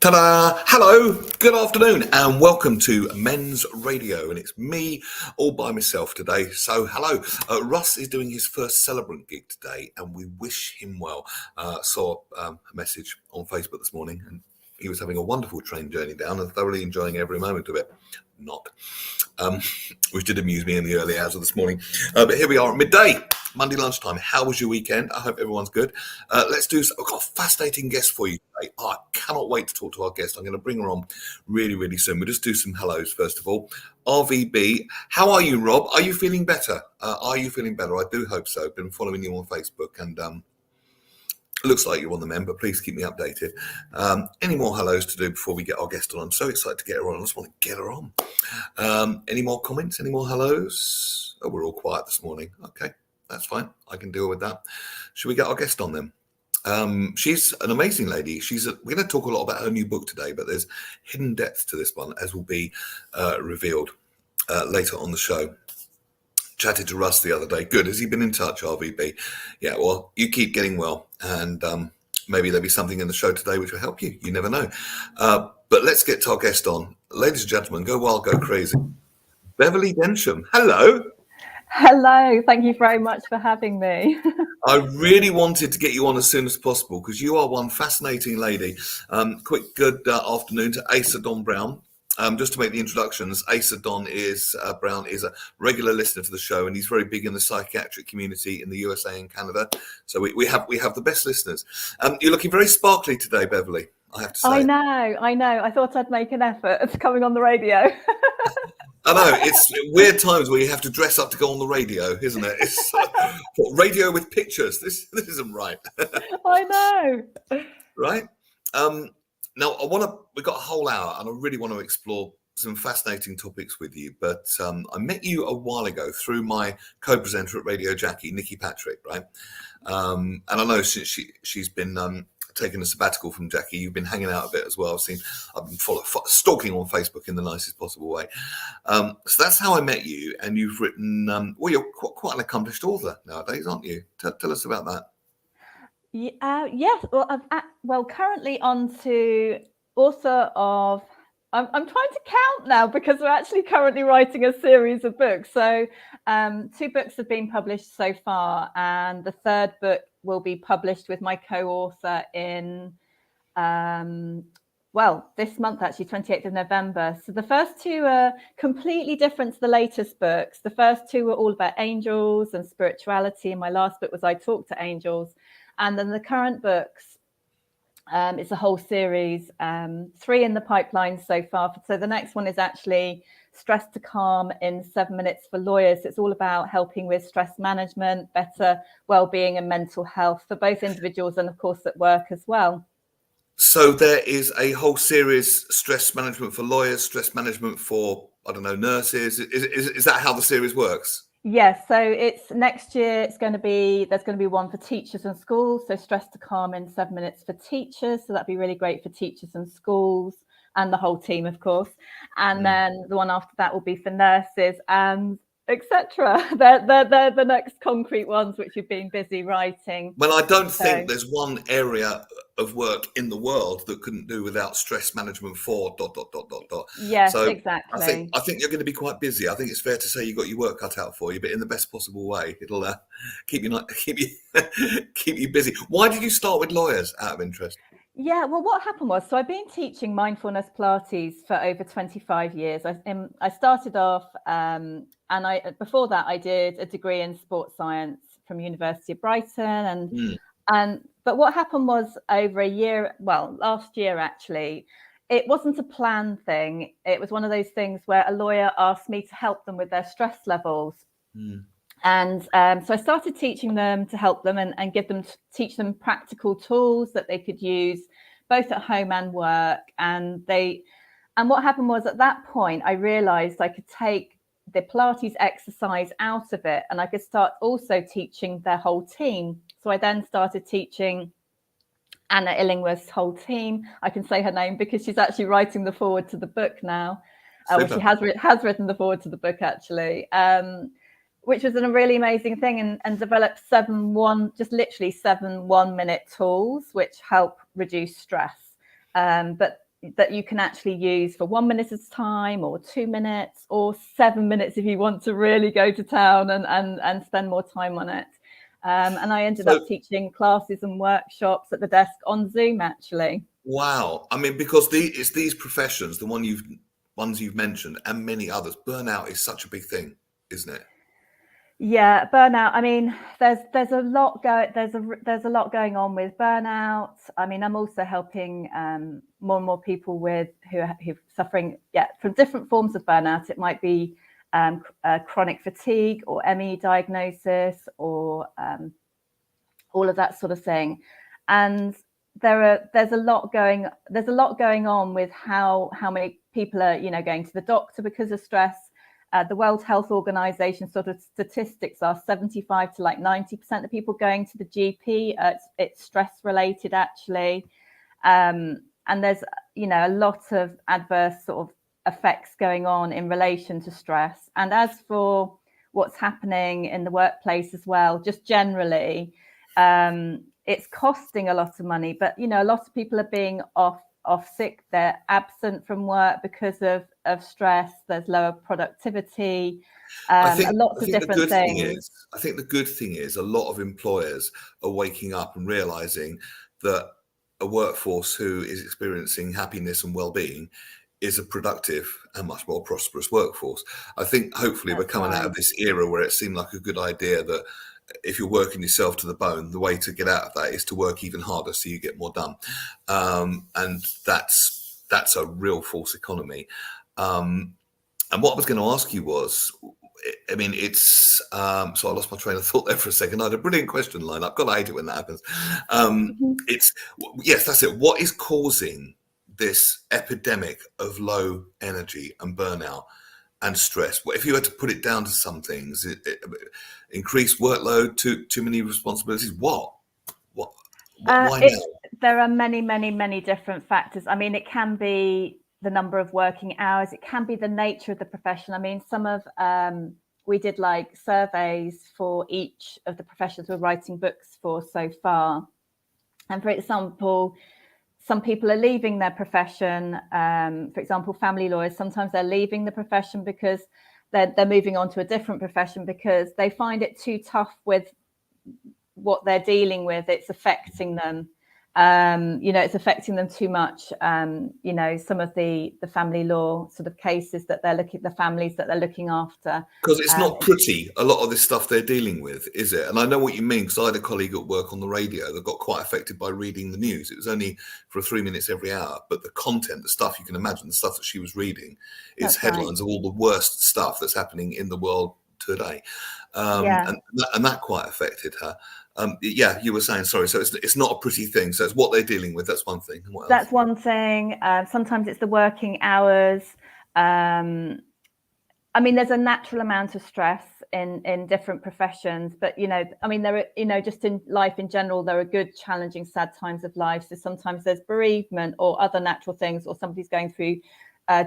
Ta-da! Hello, good afternoon, and welcome to Men's Radio. And it's me all by myself today. So, hello. Russ is doing his first celebrant gig today, and we wish him well. Saw a message on Facebook this morning, and he was having a wonderful train journey down and thoroughly enjoying every moment of it. Not. Which did amuse me in the early hours of this morning. But here we are at midday, Monday lunchtime. How was your weekend? I hope everyone's good. Let's do. I've got a fascinating guest for you today. I cannot wait to talk to our guest. I'm going to bring her on really, really soon. We'll just do some hellos first of all. RVB, how are you, Rob? Are you feeling better? Are you feeling better? I do hope so. Been following you on Facebook, and it looks like you're on the mend, but please keep me updated. Any more hellos to do before we get our guest on? I'm so excited to get her on. I just want to get her on. Any more comments? Any more hellos? Oh, we're all quiet this morning. Okay, that's fine. I can deal with that. Should we get our guest on then? She's an amazing lady. We're going to talk a lot about her new book today, but there's hidden depths to this one, as will be revealed later on the show. Chatted to Russ the other day. Good. Has he been in touch, RVB? Yeah, well, you keep getting well, and maybe there'll be something in the show today which will help you. You never know. But let's get to our guest on. Ladies and gentlemen, go wild, go crazy. Beverly Densham. Hello. Hello. Thank you very much for having me. I really wanted to get you on as soon as possible because you are one fascinating lady. Quick good afternoon to Asa Don Brown. Just to make the introductions, Asa Don Brown is a regular listener to the show, and he's very big in the psychiatric community in the USA and Canada. So we have the best listeners. You're looking very sparkly today, Beverly, I have to say. I know. I thought I'd make an effort at coming on the radio. I know, it's weird times where you have to dress up to go on the radio, isn't it? It's radio with pictures. This isn't right. I know. Right? Now, we've got a whole hour, and I really want to explore some fascinating topics with you. But I met you a while ago through my co-presenter at Radio Jackie, Nikki Patrick, right? And I know since she's been taking a sabbatical from Jackie, you've been hanging out a bit as well. I've been stalking on Facebook in the nicest possible way. So that's how I met you, and you've written. Well, you're quite an accomplished author nowadays, aren't you? Tell us about that. Yes. Well, currently on to author of. I'm trying to count now because we're actually currently writing a series of books. So 2 books have been published so far, and the 3rd book will be published with my co-author in this month, actually, 28th of November. So the first 2 are completely different to the latest books. The first 2 were all about angels and spirituality, and my last book was I Talk to Angels. And then the current books, it's a whole series, 3 in the pipeline so far. So the next one is actually Stress to Calm in 7 Minutes for Lawyers. It's all about helping with stress management, better well-being and mental health for both individuals and, of course, at work as well. So there is a whole series, stress management for lawyers, stress management for, I don't know, nurses. Is that how the series works? Yes, so it's next year. There's going to be one for teachers and schools. So Stress to Calm in 7 Minutes for teachers. So that'd be really great for teachers and schools and the whole team, of course. And then the one after that will be for nurses and etc. They're the next concrete ones which you've been busy writing. Well, I don't think there's one area of work in the world that couldn't do without stress management for ... Yes, so exactly. I think you're going to be quite busy. I think it's fair to say you got your work cut out for you, but in the best possible way. It'll keep you busy. Why did you start with lawyers, out of interest? Yeah, well, what happened was, so I've been teaching mindfulness Pilates for over 25 years. I started off, and before that I did a degree in sports science from University of Brighton, but what happened was last year actually, it wasn't a planned thing. It was one of those things where a lawyer asked me to help them with their stress levels. And so I started teaching them to help them and teach them practical tools that they could use both at home and work. And what happened was, at that point, I realized I could take the Pilates exercise out of it, and I could start also teaching their whole team. So I then started teaching Anna Illingworth's whole team. I can say her name because she's actually writing the foreword to the book now. She has written the foreword to the book, actually. Which was a really amazing thing, and developed 7 1-minute tools which help reduce stress. But that you can actually use for 1 minute at a time, or 2 minutes, or 7 minutes if you want to really go to town and spend more time on it. And I ended up teaching classes and workshops at the desk on Zoom, actually. Wow. I mean, because it's these professions, the ones you've mentioned, and many others, burnout is such a big thing, isn't it? Yeah, burnout. I mean, there's a lot there's a lot going on with burnout. I mean, I'm also helping more and more people who are suffering from different forms of burnout. It might be chronic fatigue or ME diagnosis, or all of that sort of thing. And there's a lot going on with how many people are going to the doctor because of stress. The World Health Organization sort of statistics are 75 to 90% of people going to the GP. It's stress related, actually. And there's, a lot of adverse sort of effects going on in relation to stress. And as for what's happening in the workplace as well, just generally, it's costing a lot of money. But, a lot of people are being off sick, they're absent from work because of stress. There's lower productivity, lots of different things. I think the good thing is a lot of employers are waking up and realizing that a workforce who is experiencing happiness and well-being is a productive and much more prosperous workforce. I think hopefully we're coming out of this era where it seemed like a good idea that if you're working yourself to the bone, the way to get out of that is to work even harder so you get more done. And that's a real false economy. And what I was going to ask you was, I mean, it's so I lost my train of thought there for a second. I had a brilliant question lined up. God, I hate it when that happens. Yes, that's it. What is causing this epidemic of low energy and burnout and stress? If you had to put it down to some things, increased workload, too many responsibilities. Why now? There are many different factors. I mean, it can be the number of working hours. It can be the nature of the profession. I mean, we did surveys for each of the professions we're writing books for so far. And for example, some people are leaving their profession. For example, family lawyers, sometimes they're leaving the profession because they're moving on to a different profession because they find it too tough with what they're dealing with. It's affecting them. It's affecting them too much. Some of the family law sort of cases that the families that they're looking after. Because it's not pretty, a lot of this stuff they're dealing with, is it? And I know what you mean, because I had a colleague at work on the radio that got quite affected by reading the news. It was only for 3 minutes every hour, but the content, the stuff you can imagine, the stuff that she was reading, is headlines of all the worst stuff that's happening in the world today. And that quite affected her. You were saying, sorry, so it's not a pretty thing. So it's what they're dealing with. That's one thing. What else? That's one thing. Sometimes it's the working hours. I mean, there's a natural amount of stress in different professions, but, there are, just in life in general, there are good, challenging, sad times of life. So sometimes there's bereavement or other natural things, or somebody's going through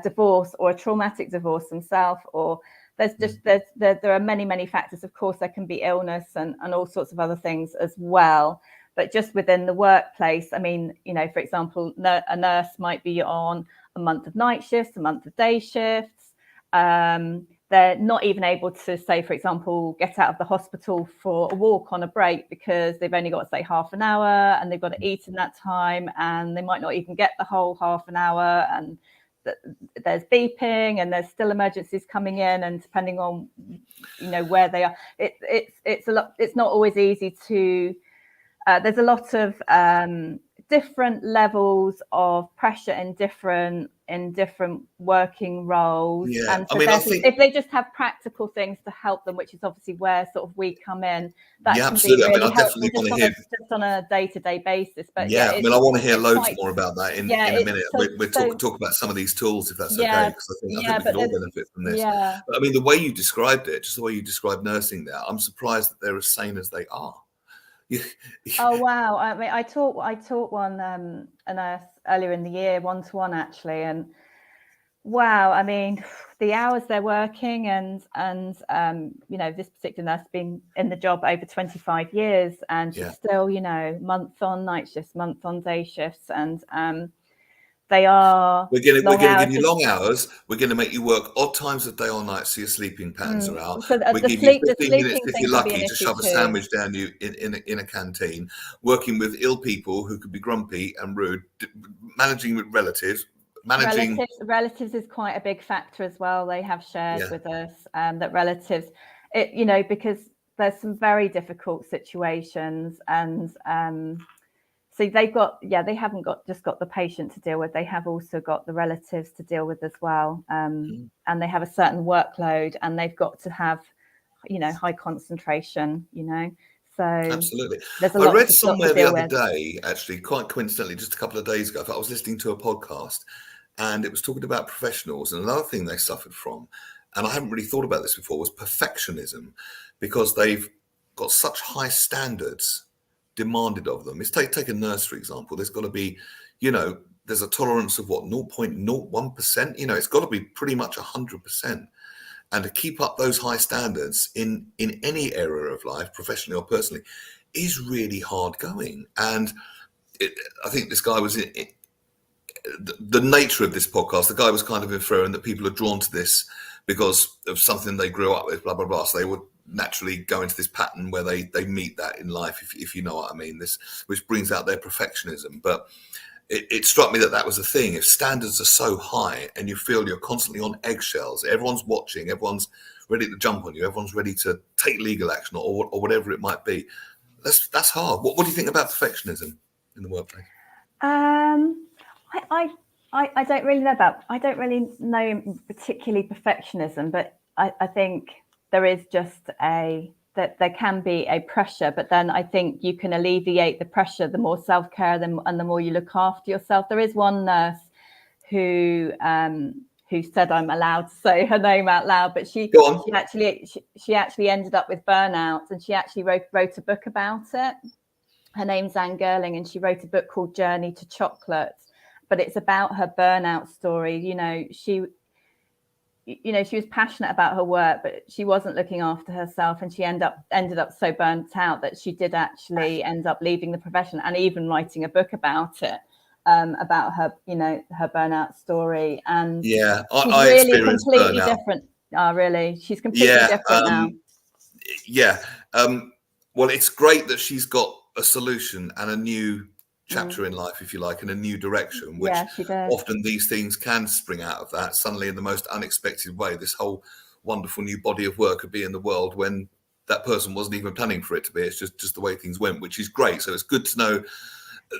divorce or a traumatic divorce themselves, or there are many factors. Of course, there can be illness and all sorts of other things as well. But just within the workplace, I mean, for example, a nurse might be on a month of night shifts, a month of day shifts. They're not even able to, say, for example, get out of the hospital for a walk on a break because they've only got, say, half an hour, and they've got to eat in that time, and they might not even get the whole half an hour, and there's beeping, and there's still emergencies coming in, and depending on where they are, it's a lot. It's not always easy to. There's a lot of different levels of pressure in different working roles. Yeah, and so I think if they just have practical things to help them, which is obviously where sort of we come in, that can absolutely. be really helpful just on a day-to-day basis. But I want to hear loads more about that in a minute. We'll talk about some of these tools, if that's okay, because I think we can all benefit from this. But I mean, the way you described it, just the way you described nursing there, I'm surprised that they're as sane as they are. Oh wow! I mean, I taught one a nurse earlier in the year, 1-to-1 actually, and wow! I mean, the hours they're working, and this particular nurse has been in the job over 25 years, and she's still month on night shifts, month on day shifts, and They are We're going long to give hours. you long hours. We're going to make you work odd times of day or night so your sleeping patterns are out. So We the give you the 15 minutes sleeping if thing you're can be an lucky to issue shove a too. sandwich down you in a canteen. Working with ill people who could be grumpy and rude. Managing with relatives. Relatives is quite a big factor as well. They have shared with us that relatives, because there's some very difficult situations, and so they haven't just got the patient to deal with. They have also got the relatives to deal with as well, and they have a certain workload, and they've got to have, high concentration. So Absolutely. there's a I lot read to somewhere the deal other with. day, actually, quite coincidentally, just a couple of days ago, I was listening to a podcast and it was talking about professionals. And another thing they suffered from, and I haven't really thought about this before, was perfectionism, because they've got such high standards demanded of them. Take a nurse, for example. There's got to be, there's a tolerance of what, 0.01%? It's got to be pretty much 100%. And to keep up those high standards in any area of life, professionally or personally, is really hard going. And I think this guy was the nature of this podcast. The guy was kind of inferring that people are drawn to this because of something they grew up with, blah blah blah. So they would naturally go into this pattern where they meet that in life, if you know what I mean. This, which brings out their perfectionism, but. It struck me that was a thing. If standards are so high and you feel you're constantly on eggshells, everyone's watching, everyone's ready to jump on you, everyone's ready to take legal action or whatever it might be. That's hard. What do you think about perfectionism in the workplace? I don't really know I don't really know particularly perfectionism, but I think there is just that there can be a pressure, but then I think you can alleviate the pressure the more self-care and the more you look after yourself. There is one nurse who said I'm allowed to say her name out loud, but she actually ended up with burnout, and she actually wrote a book about it. Her name's Anne Gerling, and she wrote a book called Journey to Chocolate, but it's about her burnout story. She was passionate about her work, but she wasn't looking after herself, and she ended up so burnt out that she did actually end up leaving the profession and even writing a book about it, about her burnout story. And she's I really experienced completely burnout. different. Really, she's completely different now. Well, it's great that she's got a solution and a new chapter in life, if you like, and a new direction, which she did. Often these things can spring out of that suddenly in the most unexpected way. This whole wonderful new body of work could be in the world when that person wasn't even planning for it to be. It's just the way things went, which is great. So it's good to know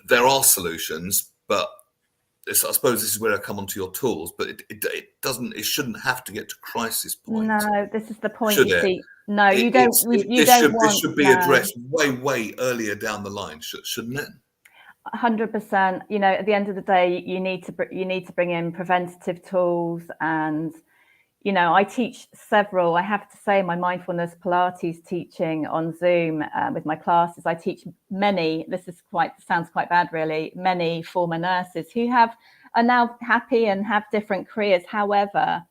there are solutions, but I suppose this is where I come onto your tools, but it shouldn't have to get to crisis point. No, this is the point. Should it? No, you don't. This should be addressed way earlier down the line, shouldn't it? 100%. At the end of the day, you need to bring in preventative tools, and I teach several. I have to say, my mindfulness Pilates teaching on Zoom with my classes, I teach many. Sounds quite bad, really. Many former nurses who are now happy and have different careers. However,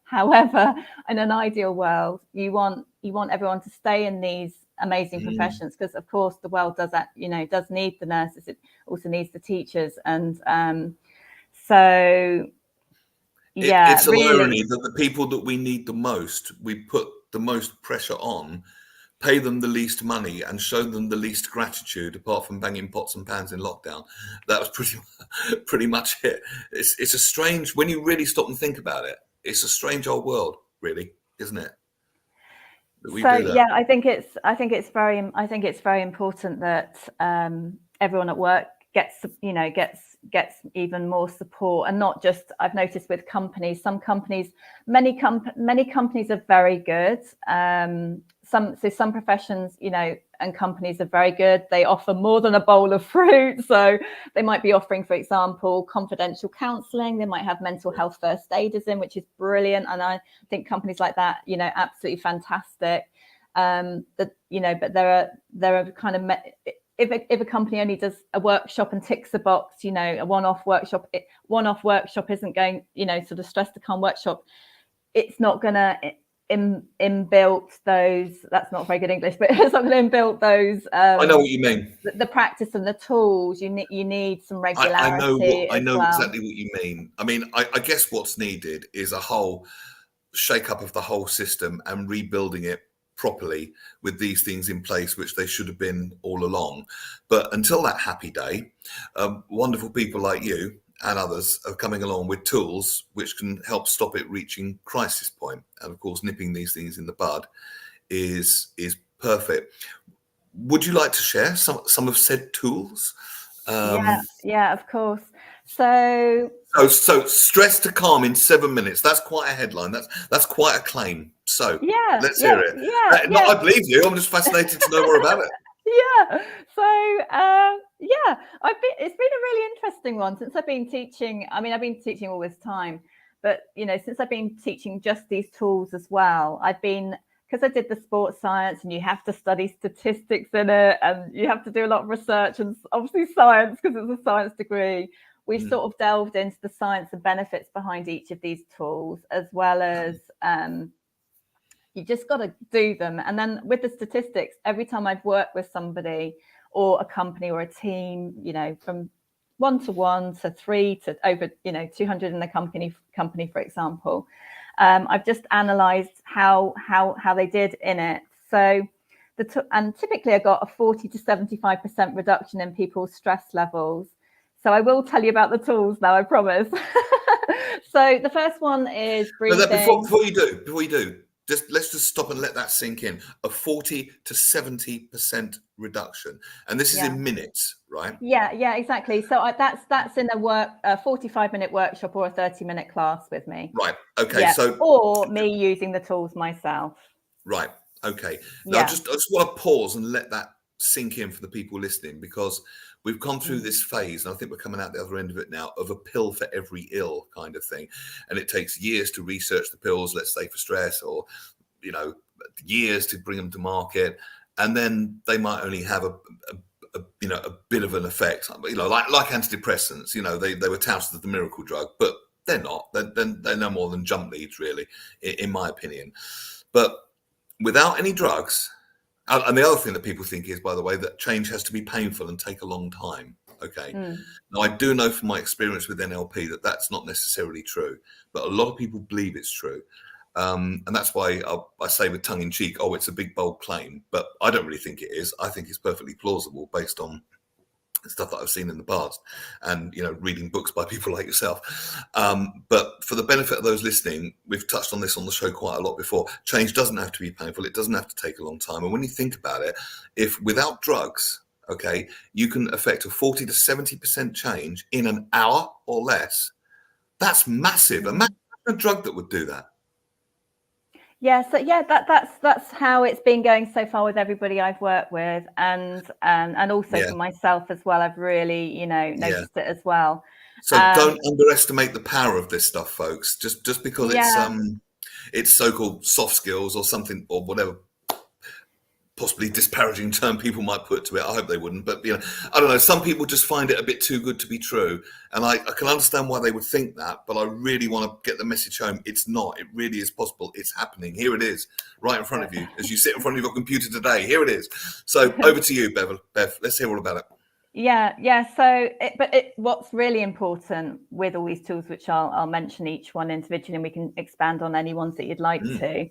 in an ideal world, you want everyone to stay in these amazing professions, because of course the world does need the nurses. It also needs the teachers, and so it's an really, irony that the people that we need the most, we put the most pressure on, pay them the least money, and show them the least gratitude, apart from banging pots and pans in lockdown. That was pretty much it. It's a strange, when you really stop and think about it, it's a strange old world, really, isn't it? I think it's very important that everyone at work gets even more support, and not just, I've noticed with companies, many companies are very good. Some professions, and companies are very good. They offer more than a bowl of fruit. So they might be offering, for example, confidential counselling. They might have mental health first aiders in, which is brilliant. And I think companies like that, absolutely fantastic. But there are kind of, if a company only does a workshop and ticks a box, a one-off workshop isn't going, sort of stress to calm workshop. It's not gonna inbuilt those. That's not very good English, but it's not going to inbuilt those. I know what you mean. The practice and the tools. You need some regularity I as know well. exactly what you mean. I mean, I guess what's needed is a whole shake up of the whole system and rebuilding it properly with these things in place, which they should have been all along. But until that happy day, wonderful people like you and others are coming along with tools which can help stop it reaching crisis point. And of course, nipping these things in the bud is perfect. Would you like to share some of said tools? Yeah, of course. So stress to calm in 7 minutes. That's quite a headline. That's quite a claim. So let's hear it. I believe you. I'm just fascinated to know more about it. It's been a really interesting one since I've been teaching. I mean, I've been teaching all this time, but since I've been teaching just these tools as well, because I did the sports science, and you have to study statistics in it, and you have to do a lot of research, and obviously science, because it's a science degree. We've sort of delved into the science and benefits behind each of these tools, as well as you just got to do them. And then with the statistics, every time I've worked with somebody or a company or a team, from 1-to-1 to 3 to over 200 in the company, for example, I've just analysed how they did in it. So and typically I got a 40 to 75% reduction in people's stress levels. So I will tell you about the tools now, I promise. So the first one is breathing. Before you do, let's just stop and let that sink in. A 40 to 70% reduction, and this is in minutes, right? Yeah, exactly. So that's in a 45-minute workshop or a 30-minute class with me. Right. Okay. So or me using the tools myself. Right. Okay. Now I just want to pause and let that sink in for the people listening, because we've gone through this phase, and I think we're coming out the other end of it now, of a pill for every ill kind of thing. And it takes years to research the pills, let's say for stress, or, years to bring them to market. And then they might only have a bit of an effect, like antidepressants, they were touted as the miracle drug, but they're not. They're no more than jump leads, really, in my opinion. But without any drugs, and the other thing that people think is, by the way, that change has to be painful and take a long time. Okay. Now, I do know from my experience with NLP that that's not necessarily true, but a lot of people believe it's true. And that's why I say with tongue in cheek, oh, it's a big, bold claim, but I don't really think it is. I think it's perfectly plausible based on stuff that I've seen in the past, and reading books by people like yourself. But for the benefit of those listening, we've touched on this on the show quite a lot before. Change doesn't have to be painful. It doesn't have to take a long time. And when you think about it, if without drugs, okay, you can affect a 40 to 70% change in an hour or less, that's massive. Imagine a drug that would do that. That's how it's been going so far with everybody I've worked with, and also for myself as well. I've really noticed it as well. So don't underestimate the power of this stuff, folks. Just because it's so-called soft skills or something, or whatever possibly disparaging term people might put to it. I hope they wouldn't, but I don't know. Some people just find it a bit too good to be true, and I can understand why they would think that. But I really want to get the message home. It's not. It really is possible. It's happening. Here it is, right in front of you, as you sit in front of your computer today. Here it is. So over to you, Bev. Let's hear all about it. So what's really important with all these tools, which I'll mention each one individually, and we can expand on any ones that you'd like to,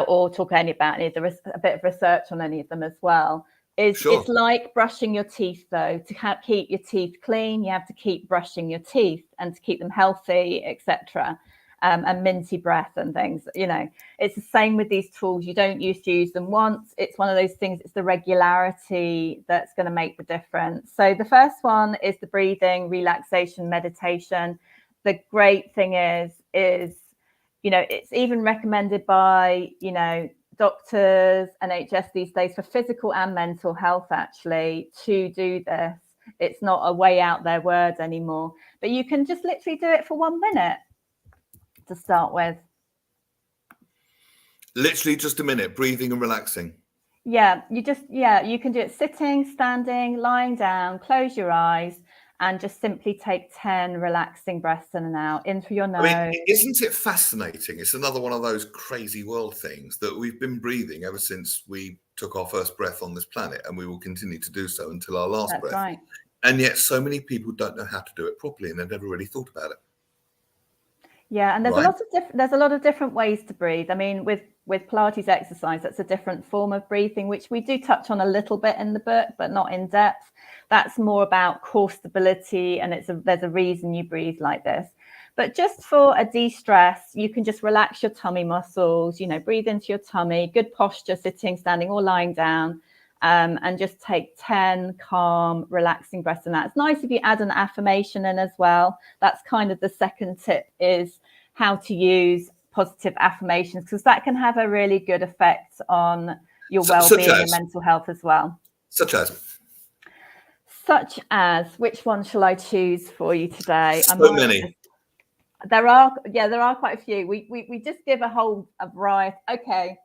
or talk about any of a bit of research on any of them as well, is it's like brushing your teeth, though. To keep your teeth clean, you have to keep brushing your teeth, and to keep them healthy, etc. And minty breath and things, it's the same with these tools. You don't use them once. It's one of those things. It's the regularity that's going to make the difference. So the first one is the breathing, relaxation, meditation. The great thing is, it's even recommended by, doctors, NHS these days, for physical and mental health, actually, to do this. It's not a way out there word anymore, but you can just literally do it for 1 minute. To start with, literally just a minute, breathing and relaxing. You can do it sitting, standing, lying down. Close your eyes, and just simply take 10 relaxing breaths in and out, in through your nose. I mean, isn't it fascinating? It's another one of those crazy world things that we've been breathing ever since we took our first breath on this planet, and we will continue to do so until our last That's breath. right. And yet so many people don't know how to do it properly, and they've never really thought about it. Yeah, and there's a lot of different ways to breathe. I mean, with Pilates exercise, that's a different form of breathing, which we do touch on a little bit in the book, but not in depth. That's more about core stability, and there's a reason you breathe like this. But just for a de-stress, you can just relax your tummy muscles, breathe into your tummy, good posture, sitting, standing, or lying down, and just take 10 calm, relaxing breaths in that. It's nice if you add an affirmation in as well. That's kind of the second tip, is how to use positive affirmations, because that can have a really good effect on your well-being and mental health as well. Such as, which one shall I choose for you today? So many. There are quite a few. We just give a variety. Okay,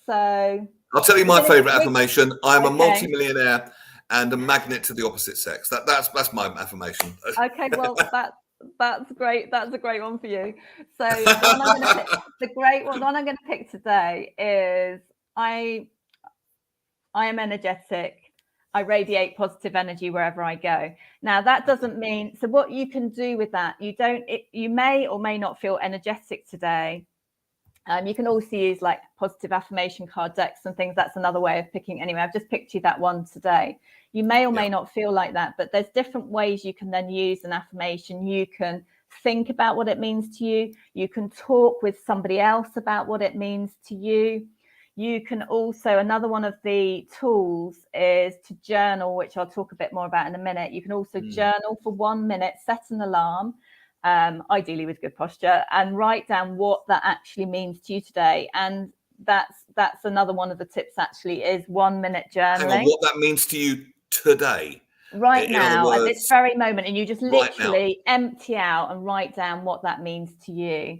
so I'll tell you my favorite affirmation. I'm a multimillionaire and a magnet to the opposite sex. That's my affirmation. Okay, well that's great. That's a great one for you. So the one I'm going to pick, the one I'm going to pick today is I am energetic. I radiate positive energy wherever I go. Now, that doesn't mean, so what you can do with that, you may or may not feel energetic today. You can also use like positive affirmation card decks and things. That's another way of picking. Anyway, I've just picked you that one today. You may or may not feel like that, but there's different ways you can then use an affirmation. You can think about what it means to you. You can talk with somebody else about what it means to you. You can also, another one of the tools is to journal, which I'll talk a bit more about in a minute. You can also journal for 1 minute, set an alarm, ideally with good posture, and write down what that actually means to you today. And that's another one of the tips, actually, is 1 minute journaling. Hang on, what that means to you today. Right now, at this very moment, and you just literally empty out and write down what that means to you.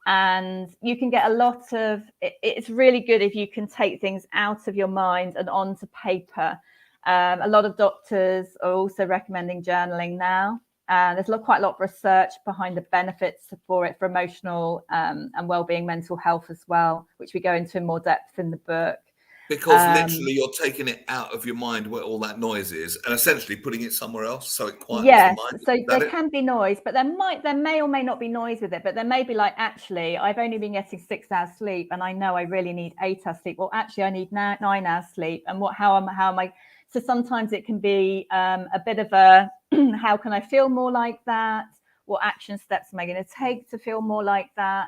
And you can get a lot of, it's really good if you can take things out of your mind and onto paper. A lot of doctors are also recommending journaling now. And there's quite a lot of research behind the benefits for it, for emotional and well-being, mental health as well, which we go into in more depth in the book. Because literally you're taking it out of your mind where all that noise is and essentially putting it somewhere else so it quietens the mind. So there can be noise, but there may or may not be noise with it, but there may be like, actually, I've only been getting 6 hours sleep and I know I really need 8 hours sleep. Well, actually I need 9 hours sleep. And how am I? So sometimes it can be a bit of a, how can I feel more like that? What action steps am I going to take to feel more like that?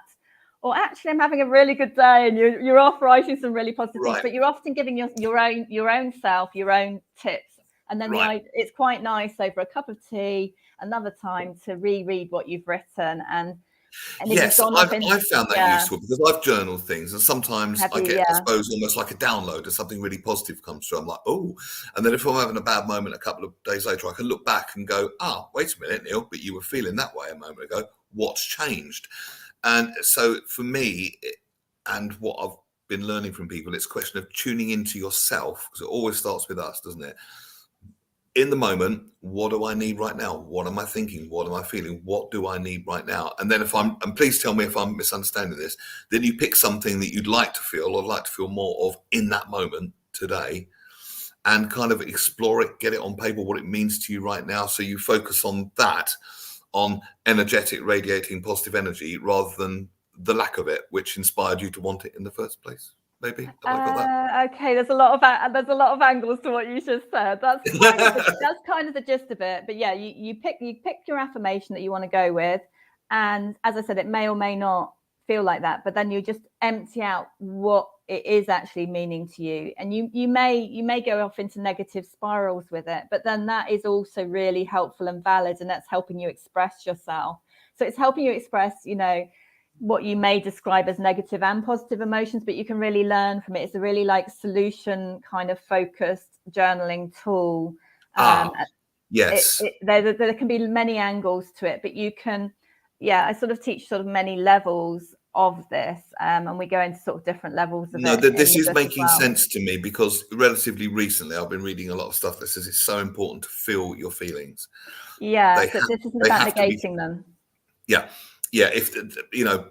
Or actually, I'm having a really good day, and you're off writing some really positive things, but you're often giving your own self your own tips, and then it's quite nice over a cup of tea another time to reread what you've written. And yes, I've found that useful, because I've journaled things, and sometimes I get, I suppose, almost like a download, or something really positive comes through. I'm like, oh, and then if I'm having a bad moment a couple of days later, I can look back and go, wait a minute, Neil, but you were feeling that way a moment ago. What's changed? And so for me, and what I've been learning from people, it's a question of tuning into yourself, because it always starts with us, doesn't it? In the moment, what do I need right now? What am I thinking? What am I feeling? What do I need right now? And then and please tell me if I'm misunderstanding this, then you pick something that you'd like to feel, or like to feel more of in that moment today, and kind of explore it, get it on paper, what it means to you right now. So you focus on that, on energetic, radiating positive energy, rather than the lack of it, which inspired you to want it in the first place. Maybe have I got that? Okay, there's a lot of angles to what you just said. That's kind of the gist of it. But yeah, you pick your affirmation that you want to go with, and as I said, it may or may not feel like that, but then you just empty out what it is actually meaning to you, and you may go off into negative spirals with it, but then that is also really helpful and valid, and that's helping you express yourself. So it's helping you express, what you may describe as negative and positive emotions, but you can really learn from it. It's a really like solution kind of focused journaling tool. Yes, there can be many angles to it, but you can, I sort of teach many levels of this, and we go into sort of different levels of No, it in this the is book as making well. sense to me because relatively recently I've been reading a lot of stuff that says it's so important to feel your feelings. Yeah, so this isn't They about have to be. negating them. Yeah. Yeah. If,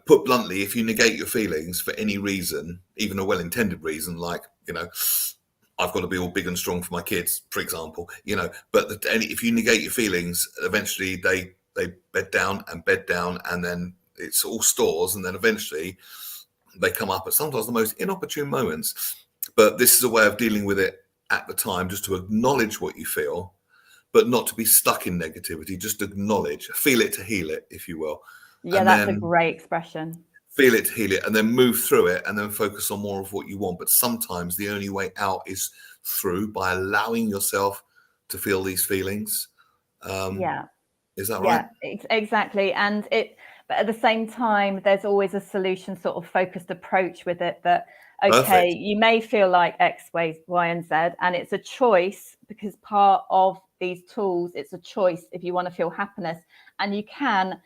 put bluntly, if you negate your feelings for any reason, even a well-intended reason, like, I've got to be all big and strong for my kids, for example, but if you negate your feelings, eventually they bed down, and then it's all stores. And then eventually they come up at sometimes the most inopportune moments. But this is a way of dealing with it at the time, just to acknowledge what you feel, but not to be stuck in negativity. Just acknowledge, feel it to heal it, if you will. Yeah, And that's a then great expression. feel it to heal it, and then move through it, and then focus on more of what you want. But sometimes the only way out is through, by allowing yourself to feel these feelings. Yeah. Is that right? Yeah, exactly. But at the same time, there's always a solution sort of focused approach with it that, okay, Perfect. you may feel like X, Y, and Z, and it's a choice, because part of these tools, it's a choice if you want to feel happiness. And you can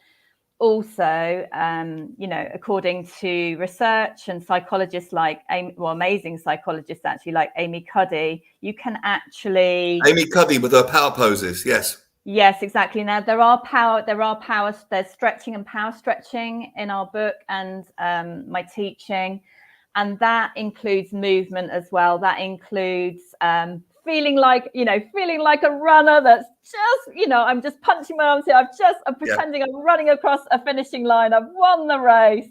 also, according to research and psychologists like amazing psychologists actually, like Amy Cuddy, you can actually. Amy Cuddy with her power poses. Yes, exactly. Now there's stretching and power stretching in our book and my teaching, and that includes movement as well. That includes feeling like a runner that's just, I'm just punching my arms here. I'm pretending I'm running across a finishing line. I've won the race,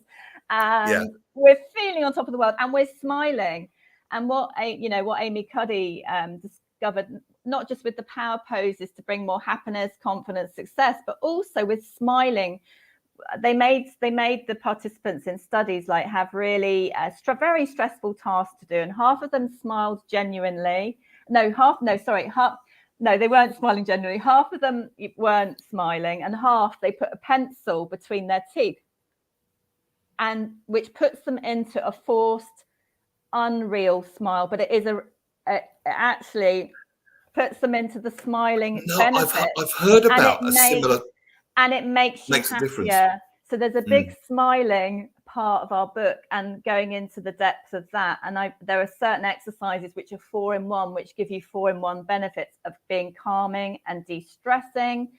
and we're feeling on top of the world, and we're smiling. And what Amy Cuddy discovered, not just with the power poses to bring more happiness, confidence, success, but also with smiling. They made the participants in studies like have really very stressful tasks to do, and half of them smiled genuinely. They weren't smiling genuinely. Half of them weren't smiling, and half they put a pencil between their teeth, and which puts them into a forced, unreal smile. But it actually puts them into the smiling benefit. I've heard about a similar, and it makes you happier. So there's a big smiling part of our book, and going into the depths of that. And there are certain exercises which are 4-in-1, which give you 4-in-1 benefits of being calming and de-stressing,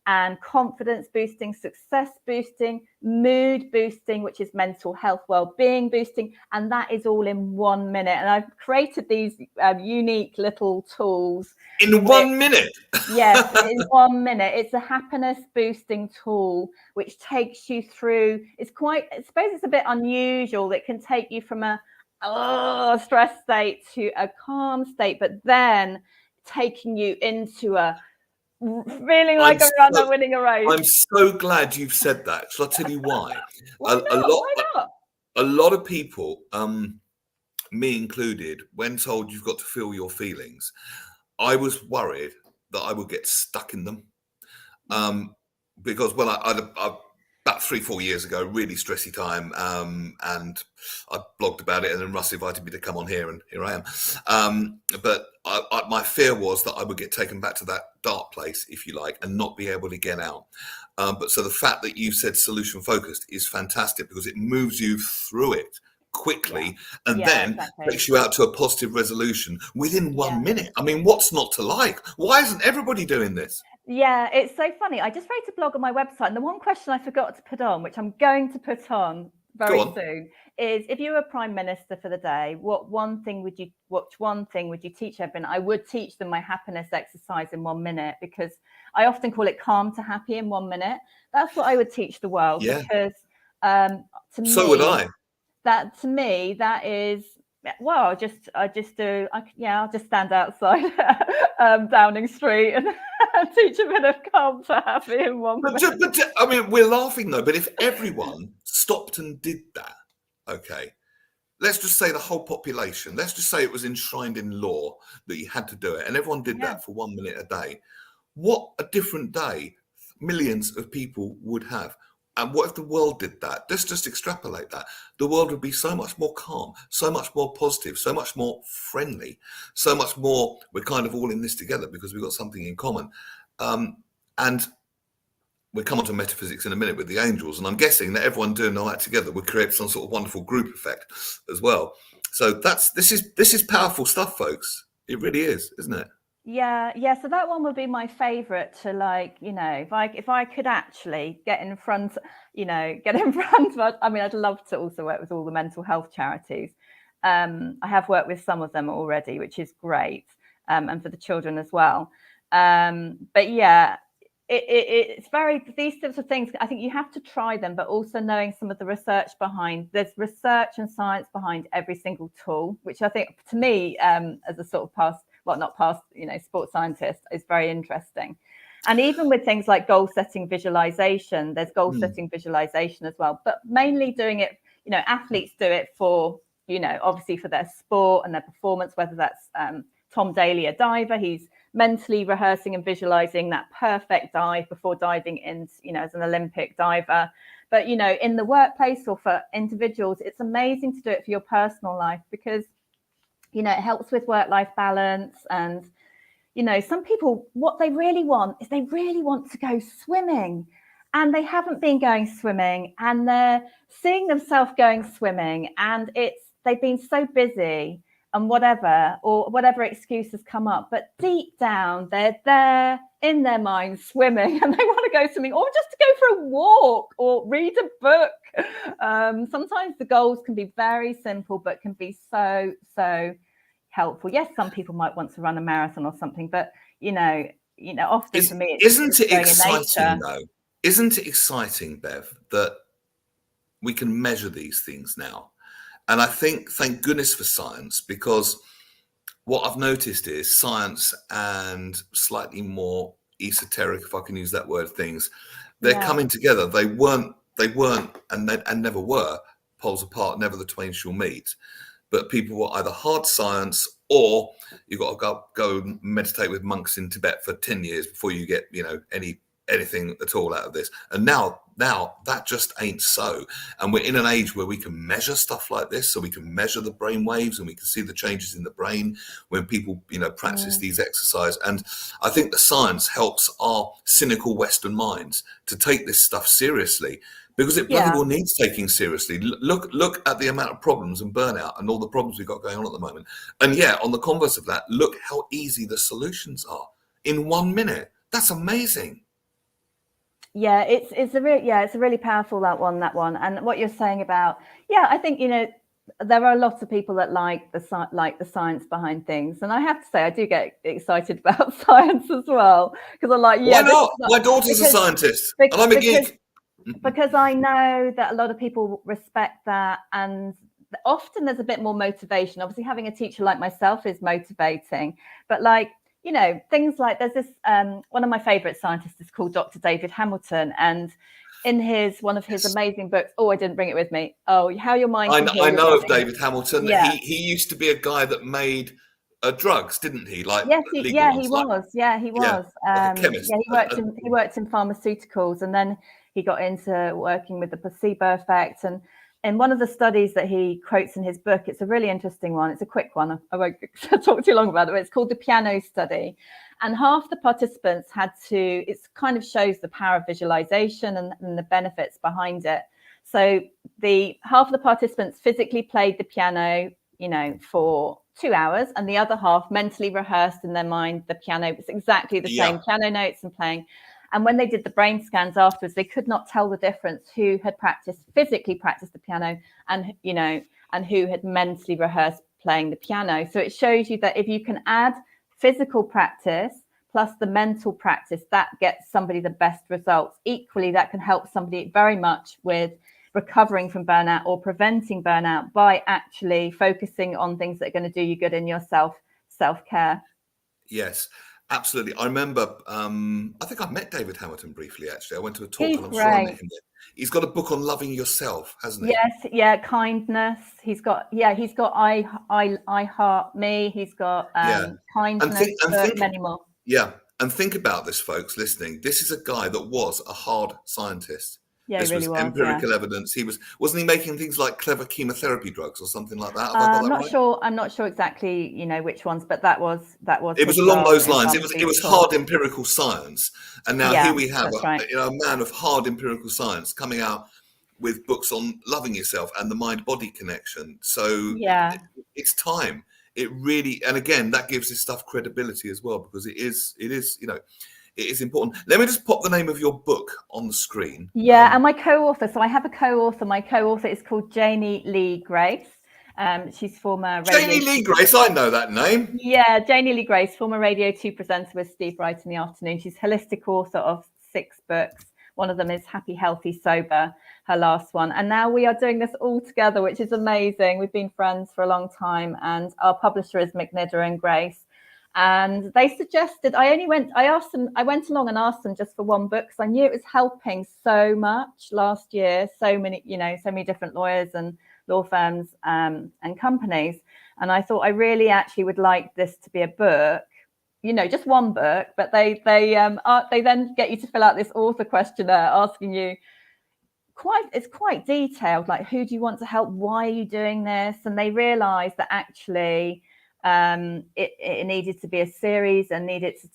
and confidence boosting, success boosting, mood boosting, which is mental health well-being boosting, and that is all in 1 minute. And I've created these unique little tools in 1 minute. Yes, in 1 minute. It's a happiness boosting tool which takes you through. I suppose it's a bit unusual. It can take you from a stress state to a calm state, but then taking you into a feeling like a runner winning a race. I'm so glad you've said that. Shall I tell you why? Why not? A lot of people, me included, when told you've got to feel your feelings, I was worried that I would get stuck in them. Because when I about 3-4 years ago, really stressy time, and I blogged about it, and then Russ invited me to come on here, and here I am. But my fear was that I would get taken back to that dark place, if you like, and not be able to get out. But so the fact that you said solution focused is fantastic, because it moves you through it quickly, and then takes you out to a positive resolution within 1 minute. I mean, what's not to like? Why isn't everybody doing this? Yeah, it's so funny. I just wrote a blog on my website, and the one question I forgot to put on, which I'm going to put on very soon, is if you were Prime Minister for the day, what one thing would you teach everyone? I would teach them my happiness exercise in 1 minute, because I often call it calm to happy in 1 minute. That's what I would teach the world, because would I. To me, that is, well, I'll just stand outside Downing Street and teach a bit of calm to happy in 1 minute. But I mean, we're laughing though, but if everyone stopped and did that, okay, let's just say the whole population, let's just say it was enshrined in law that you had to do it, and everyone did that for 1 minute a day, what a different day millions of people would have. And what if the world did that? Let's just extrapolate that. The world would be so much more calm, so much more positive, so much more friendly, so much more, we're kind of all in this together because we've got something in common. And we'll come on to metaphysics in a minute with the angels, and I'm guessing that everyone doing all that together would create some sort of wonderful group effect as well. So this is powerful stuff, folks. It really is, isn't it? Yeah. So that one would be my favorite to, like, if I could actually get in front of, I mean, I'd love to also work with all the mental health charities. I have worked with some of them already, which is great. And for the children as well. But yeah, it's very, these sorts of things, I think you have to try them, but also knowing some of the research behind, there's research and science behind every single tool, which I think, to me, as a sort of sports scientist, is very interesting. And even with things like goal setting visualization, there's goal setting visualization as well, but mainly doing it, athletes do it for, obviously for their sport and their performance, whether that's Tom Daley, a diver, he's mentally rehearsing and visualizing that perfect dive before diving in, as an Olympic diver. But, in the workplace or for individuals, it's amazing to do it for your personal life, because, it helps with work-life balance. And, some people, what they really want is they really want to go swimming, and they haven't been going swimming, and they're seeing themselves going swimming, and they've been so busy and whatever excuses come up, but deep down they're there in their mind swimming, and they want to go swimming, or just to go for a walk or read a book. Sometimes the goals can be very simple, but can be so helpful. Yes, some people might want to run a marathon or something, but often for me, isn't it exciting though? Isn't it exciting, Bev, that we can measure these things now? And I think, thank goodness for science, because what I've noticed is science and slightly more esoteric, if I can use that word, things, they're coming together. They weren't, and never were poles apart. Never the twain shall meet. But people were either hard science, or you've got to go meditate with monks in Tibet for 10 years before you get, anything at all out of this. And now that just ain't so. And we're in an age where we can measure stuff like this. So we can measure the brain waves, and we can see the changes in the brain when people, practice these exercises. And I think the science helps our cynical Western minds to take this stuff seriously, because it bloody well needs taking seriously. Look at the amount of problems and burnout and all the problems we've got going on at the moment. And on the converse of that, look how easy the solutions are in 1 minute. That's amazing. Yeah, it's a really powerful that one. And what you're saying about, I think, there are lots of people that like the science behind things, and I have to say I do get excited about science as well, because I'm like, why not? My daughter's a scientist, and I'm a geek. Because I know that a lot of people respect that, and often there's a bit more motivation. Obviously, having a teacher like myself is motivating, but things like, there's this one of my favorite scientists is called Dr. David Hamilton, and in one of his amazing books, I didn't bring it with me. Oh, How Your Mind Can Heal I know Your of David Hamilton. Yeah. He used to be a guy that made drugs, didn't he? Like, he was. Like a chemist. He worked in pharmaceuticals, and then he got into working with the placebo effect. And in one of the studies that he quotes in his book, it's a really interesting one. It's a quick one. I won't talk too long about it. It's called the piano study. And half the participants it kind of shows the power of visualization and the benefits behind it. So half of the participants physically played the piano, for 2 hours, and the other half mentally rehearsed in their mind the piano. It's exactly the same piano notes and playing. And when they did the brain scans afterwards, they could not tell the difference who had physically practiced the piano and who had mentally rehearsed playing the piano. So it shows you that if you can add physical practice plus the mental practice, that gets somebody the best results. Equally, that can help somebody very much with recovering from burnout or preventing burnout by actually focusing on things that are going to do you good in your self-care. Yes. Absolutely. I remember, I think I met David Hamilton briefly, actually. I went to a talk, He's and I'm great. sure I met him there. He's got a book on loving yourself, hasn't he? Yes, kindness. He's got I Heart Me. He's got kindness, many more. Yeah. And think about this, folks listening. This is a guy that was a hard scientist. Yeah, This he really was was. Yeah. empirical evidence. Wasn't he making things like clever chemotherapy drugs or something like that? Have I got that right? I'm not sure exactly, which ones, but that was It was his along role those in lines. It was pharmaceuticals. hard empirical science, and now here Yeah, we have that's right. a man of hard empirical science coming out with books on loving yourself and the mind-body connection. So Yeah. it's time. It really, and again, that gives this stuff credibility as well, because it is, it is important. Let me just pop the name of your book on the screen. Yeah, and my co-author. So I have a co-author. My co-author is called Janie Lee Grace. She's former Janie Lee Grace, I know that name. Yeah, Janie Lee Grace, former Radio 2 presenter with Steve Wright in the afternoon. She's holistic author of 6 books. One of them is Happy, Healthy, Sober, her last one. And now we are doing this all together, which is amazing. We've been friends for a long time, and our publisher is McNider and Grace. And they suggested, I went along and asked them just for one book, because I knew it was helping so much last year, so many different lawyers and law firms and companies. And I thought I really actually would like this to be a book, just one book, but they then get you to fill out this author questionnaire asking you it's quite detailed, like, who do you want to help? Why are you doing this? And they realized that actually it needed to be a series and needed to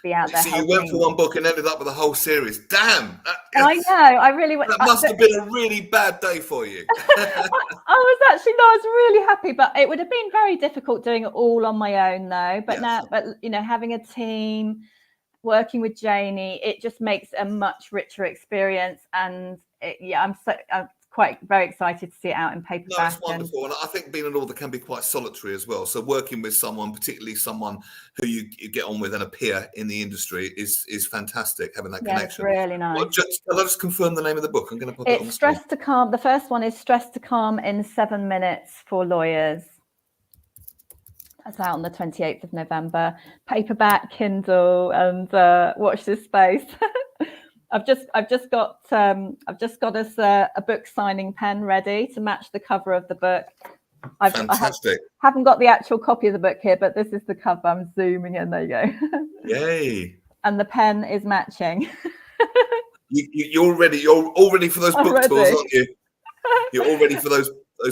be out there. So you went for one book and ended up with a whole series. Damn! I know. I really went. That must have been a really bad day for you. I was really happy, but it would have been very difficult doing it all on my own, though. But having a team, working with Janie, it just makes a much richer experience. And I'm quite very excited to see it out in paperback. No, it's wonderful, and I think being an author can be quite solitary as well. So working with someone, particularly someone who you get on with and a peer in the industry, is fantastic. Having that connection, it's really nice. I'll just confirm the name of the book. I'm going to put it on the screen. Stress to Calm. The first one is Stress to Calm in 7 Minutes for Lawyers. That's out on the 28th of November. Paperback, Kindle, and watch this space. I've just got us a book signing pen ready to match the cover of the book. Fantastic. I haven't got the actual copy of the book here, but this is the cover. I'm zooming in. There you go. Yay! And the pen is matching. You're ready. You're all ready for those book tours, aren't you? You're all ready for those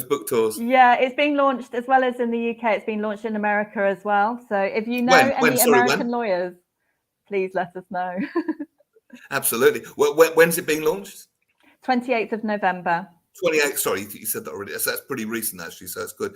book tours. Yeah, it's being launched as well as in the UK. It's been launched in America as well. So if you know any American lawyers, please let us know. Absolutely. When's it being launched? 28th of November. 28th. Sorry, you said that already. So that's pretty recent, actually. So it's good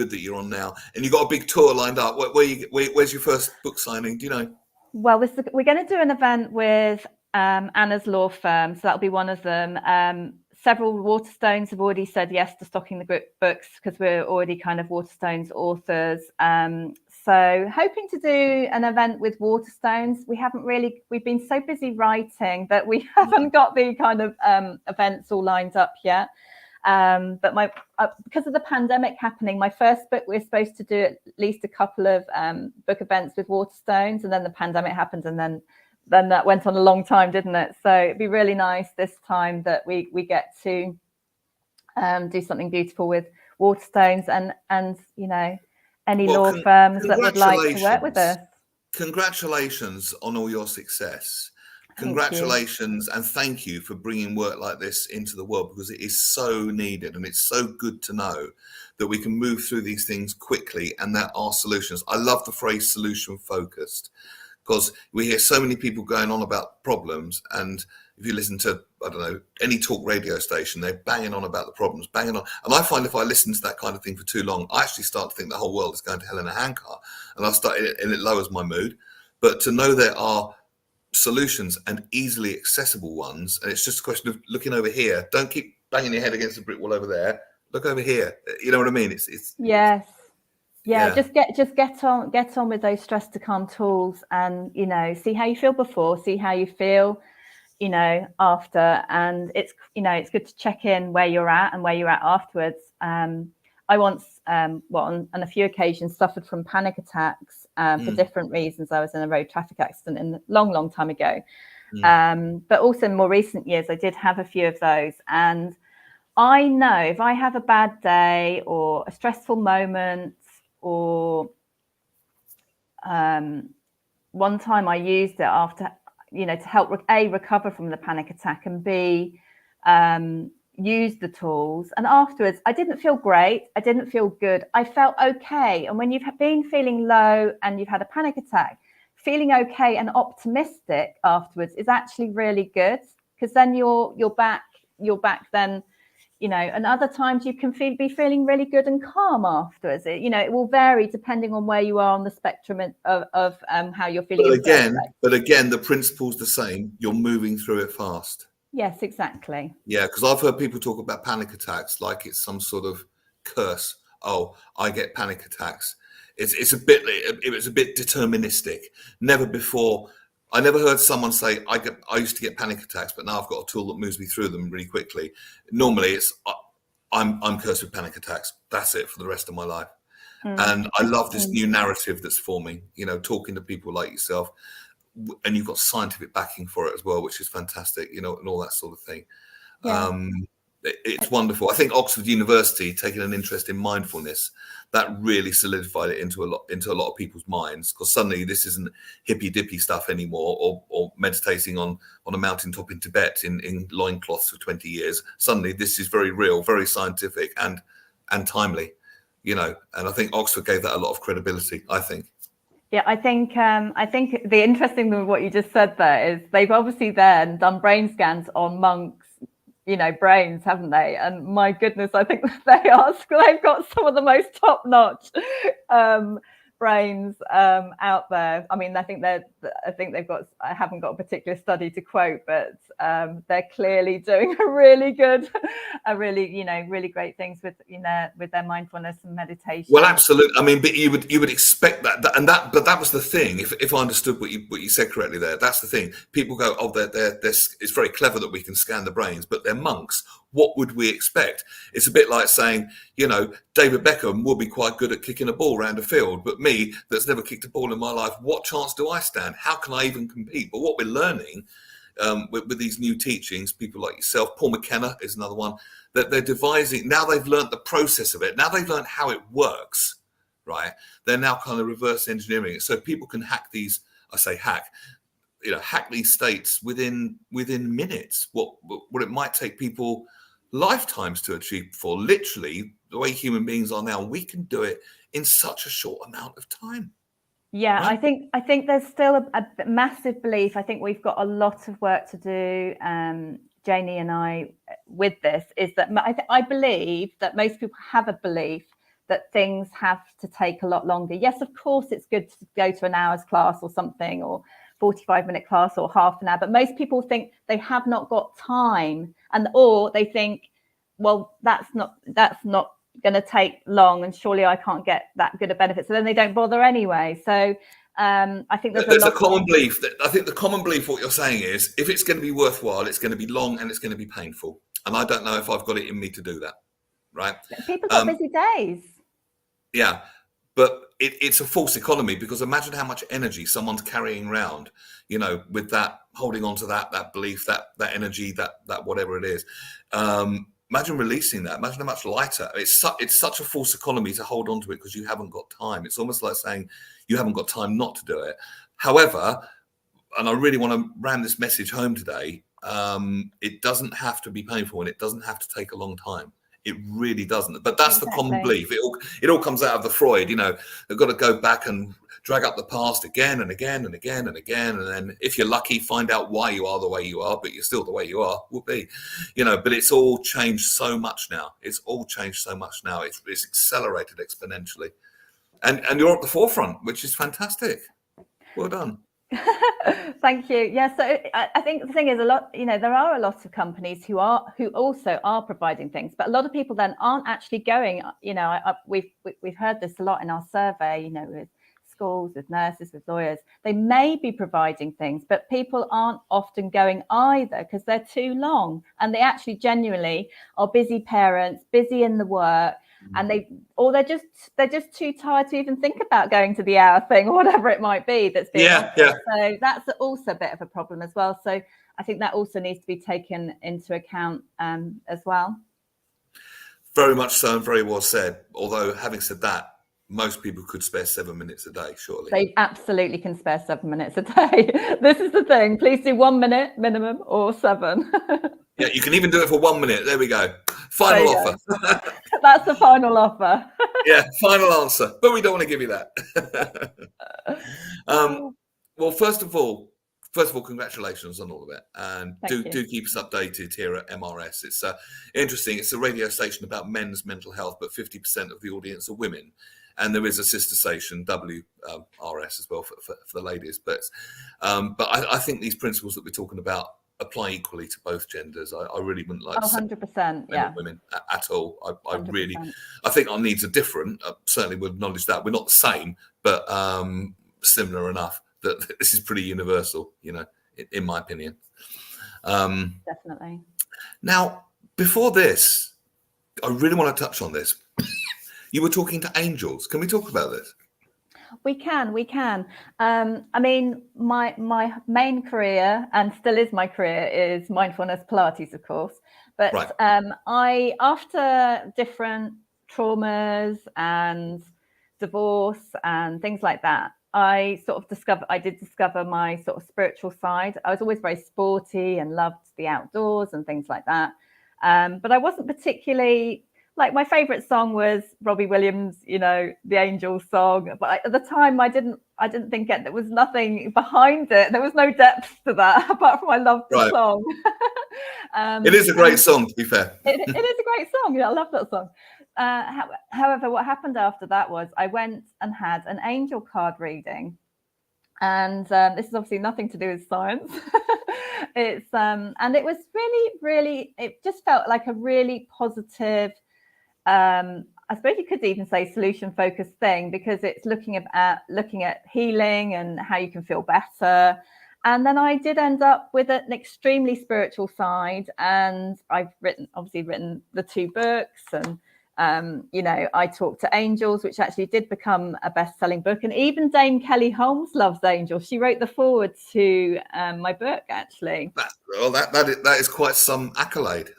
that you're on now. And you've got a big tour lined up. Where's your first book signing? Do you know? Well, we're going to do an event with Anna's law firm. So that'll be one of them. Several Waterstones have already said yes to stocking the books, because we're already kind of Waterstones authors. So hoping to do an event with Waterstones. We've been so busy writing that we haven't got the kind of events all lined up yet. But because of the pandemic happening, my first book, we're supposed to do at least a couple of book events with Waterstones, and then the pandemic happened, and then that went on a long time, didn't it? So it'd be really nice this time that we get to do something beautiful with Waterstones and any law firms that would like to work with us. Congratulations on all your success. Congratulations and thank you for bringing work like this into the world, because it is so needed, and it's so good to know that we can move through these things quickly and there are solutions. I love the phrase solution focused, because we hear so many people going on about problems, and if you listen to, I don't know, any talk radio station, they're banging on about the problems, banging on. And I find if I listen to that kind of thing for too long, I actually start to think the whole world is going to hell in a handcart, and it lowers my mood. But to know there are solutions and easily accessible ones, and it's just a question of looking over here. Don't keep banging your head against the brick wall over there. Look over here. You know what I mean? Yes. Yeah, just get on with those Stress to Calm tools, and see how you feel before, see how you feel after, and it's good to check in where you're at and where you're at afterwards. I once on a few occasions suffered from panic attacks for different reasons. I was in a road traffic accident in a long time ago, but also in more recent years I did have a few of those. And I know if I have a bad day or a stressful moment, or one time I used it after, to help recover from the panic attack, and B, used the tools, and afterwards I didn't feel great, I didn't feel good, I felt okay. And when you've been feeling low and you've had a panic attack, feeling okay and optimistic afterwards is actually really good, because then you're back then, and other times you can be feeling really good and calm afterwards. It will vary depending on where you are on the spectrum of how you're feeling. But again, the principle's the same. You're moving through it fast. Yes, exactly. Yeah, because I've heard people talk about panic attacks like it's some sort of curse. Oh, I get panic attacks. It was a bit deterministic. Never before, I never heard someone say I used to get panic attacks, but now I've got a tool that moves me through them really quickly. Normally, it's I'm cursed with panic attacks. That's it for the rest of my life. And I love this new narrative that's forming. Talking to people like yourself. And you've got scientific backing for it as well, which is fantastic, and all that sort of thing. Yeah. It's wonderful. I think Oxford University taking an interest in mindfulness, that really solidified it into a lot of people's minds, because suddenly this isn't hippy dippy stuff anymore, or meditating on a mountaintop in Tibet in loincloths for 20 years. Suddenly this is very real, very scientific and timely, and I think Oxford gave that a lot of credibility, I think. Yeah, I think the interesting thing with what you just said there is they've obviously then done brain scans on monks, brains, haven't they? And my goodness, I think they've got some of the most top-notch brains out there. I mean, I think they've got, I haven't got a particular study to quote, but they're clearly doing really great things with their mindfulness and meditation. Well, absolutely. I mean, but you would expect that, but that was the thing. If I understood what you said correctly there, that's the thing. People go, oh, it's very clever that we can scan the brains, but they're monks. What would we expect? It's a bit like saying, David Beckham will be quite good at kicking a ball around a field, but me, that's never kicked a ball in my life, what chance do I stand? How can I even compete? But what we're learning with these new teachings, people like yourself, Paul McKenna is another one, that they're devising. Now they've learned the process of it. Now they've learned how it works, right? They're now kind of reverse engineering it, so people can hack these. I say hack these states within minutes. What it might take people lifetimes to achieve before. Literally, the way human beings are now, we can do it in such a short amount of time. Yeah, right? I think there's still a massive belief. I think we've got a lot of work to do, Janie and I, with this. Is that I believe that most people have a belief that things have to take a lot longer. Yes, of course, it's good to go to an hour's class or something, or 45-minute class or half an hour, but most people think they have not got time, or they think, well, that's not going to take long, and surely I can't get that good a benefit, so then they don't bother anyway. So I think there's a common belief. I think the common belief, what you're saying is, if it's going to be worthwhile, it's going to be long and it's going to be painful, and I don't know if I've got it in me to do that, right? People got busy days. Yeah, but it's a false economy, because imagine how much energy someone's carrying around, with that, holding on to that belief, that energy, that whatever it is. Imagine releasing that. Imagine how much lighter. It's such a false economy to hold on to it, because you haven't got time. It's almost like saying you haven't got time not to do it. However, and I really want to ram this message home today, it doesn't have to be painful, and it doesn't have to take a long time. It really doesn't. But that's exactly the common belief. It all comes out of the Freud. They've got to go back and drag up the past again and again and again and again, and then if you're lucky, find out why you are the way you are, but you're still the way you are. Would be, But it's all changed so much now. It's accelerated exponentially, and you're at the forefront, which is fantastic. Well done. Thank you. Yeah, so I think the thing is, there are a lot of companies who also are providing things, but a lot of people then aren't actually going. We've heard this a lot in our survey. With schools, with nurses, with lawyers, they may be providing things, but people aren't often going either, because they're too long, and they actually genuinely are busy parents, busy in the work. And they're just too tired to even think about going to the hour thing, or whatever it might be that's being offered. So that's also a bit of a problem as well. So I think that also needs to be taken into account as well. Very much so, and very well said. Although, having said that, most people could spare 7 minutes a day, surely. They absolutely can spare 7 minutes a day. This is the thing. Please do 1 minute minimum, or 7. Yeah, you can even do it for 1 minute. There we go. Final offer. That's the final offer. Yeah, final answer. But we don't want to give you that. Well, first of all, congratulations on all of it, and do keep us updated here at MRS. It's interesting. It's a radio station about men's mental health, but 50% of the audience are women, and there is a sister station, WRS, as well for the ladies. But I think these principles that we're talking about apply equally to both genders. I really wouldn't like 100%, yeah, women at all. I think our needs are different. Certainly, we'll acknowledge that we're not the same, but similar enough that this is pretty universal, in my opinion. Definitely. Now, before this, I really want to touch on this. You were talking to angels. Can we talk about this? We can. I mean, my main career, and still is my career, is mindfulness Pilates, of course. But right. I, after different traumas and divorce and things like that, I did discover my sort of spiritual side. I was always very sporty and loved the outdoors and things like that. But I wasn't particularly, like, my favorite song was Robbie Williams, the Angels song. But at the time, I didn't think there was nothing behind it. There was no depth to that, apart from I loved the song. It is a great song, to be fair. It is a great song. Yeah, I love that song. However, what happened after that was I went and had an angel card reading. And this is obviously nothing to do with science. And it was really, it just felt like a really positive, I suppose you could even say solution-focused thing, because it's looking at healing and how you can feel better. And then I did end up with an extremely spiritual side, and I've written the 2 books, and I talked to angels, which actually did become a best-selling book. And even Dame Kelly Holmes loves angels. She wrote the foreword to my book, actually. That is quite some accolade.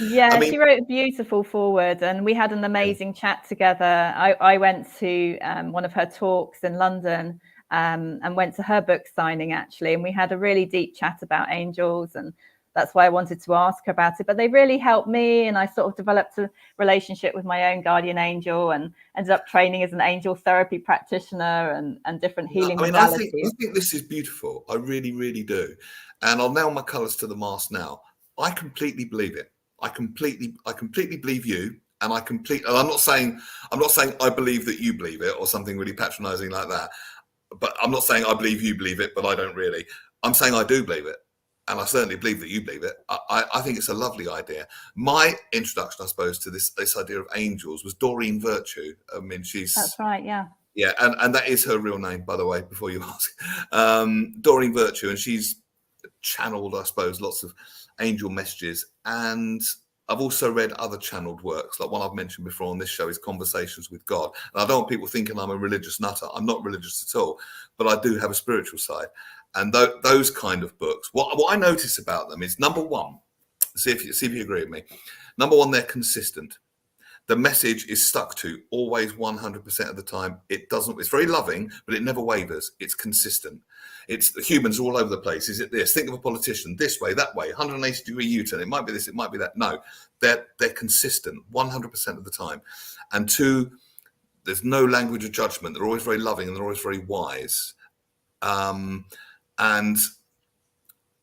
Yeah, she wrote a beautiful foreword, and we had an amazing chat together. I went to one of her talks in London, and went to her book signing, actually, and we had a really deep chat about angels, and that's why I wanted to ask her about it. But they really helped me, and I sort of developed a relationship with my own guardian angel, and ended up training as an angel therapy practitioner and different healing modalities. I think this is beautiful. I really, really do. And I'll nail my colours to the mast now. I completely believe it. I completely believe you. And I'm not saying I believe that you believe it, or something really patronizing like that. But I'm not saying I believe you believe it, but I don't really. I'm saying I do believe it. And I certainly believe that you believe it. I think it's a lovely idea. My introduction, I suppose, to this idea of angels was Doreen Virtue. I mean, That's right, yeah. Yeah, and that is her real name, by the way, before you ask. Doreen Virtue, and she's channeled, I suppose, lots of angel messages. And I've also read other channeled works, like one I've mentioned before on this show is Conversations with God. And I don't want people thinking I'm a religious nutter. I'm not religious at all, but I do have a spiritual side. And those kind of books, what I notice about them is, number one, see if you agree with me. Number one, they're consistent. The message is stuck to always 100% of the time. It's very loving, but it never wavers. It's consistent. It's the humans are all over the place. Is it this? Think of a politician this way, that way, 180-degree U-turn. It might be this, it might be that. No, they're consistent 100% of the time. And 2, there's no language of judgment. They're always very loving and they're always very wise. And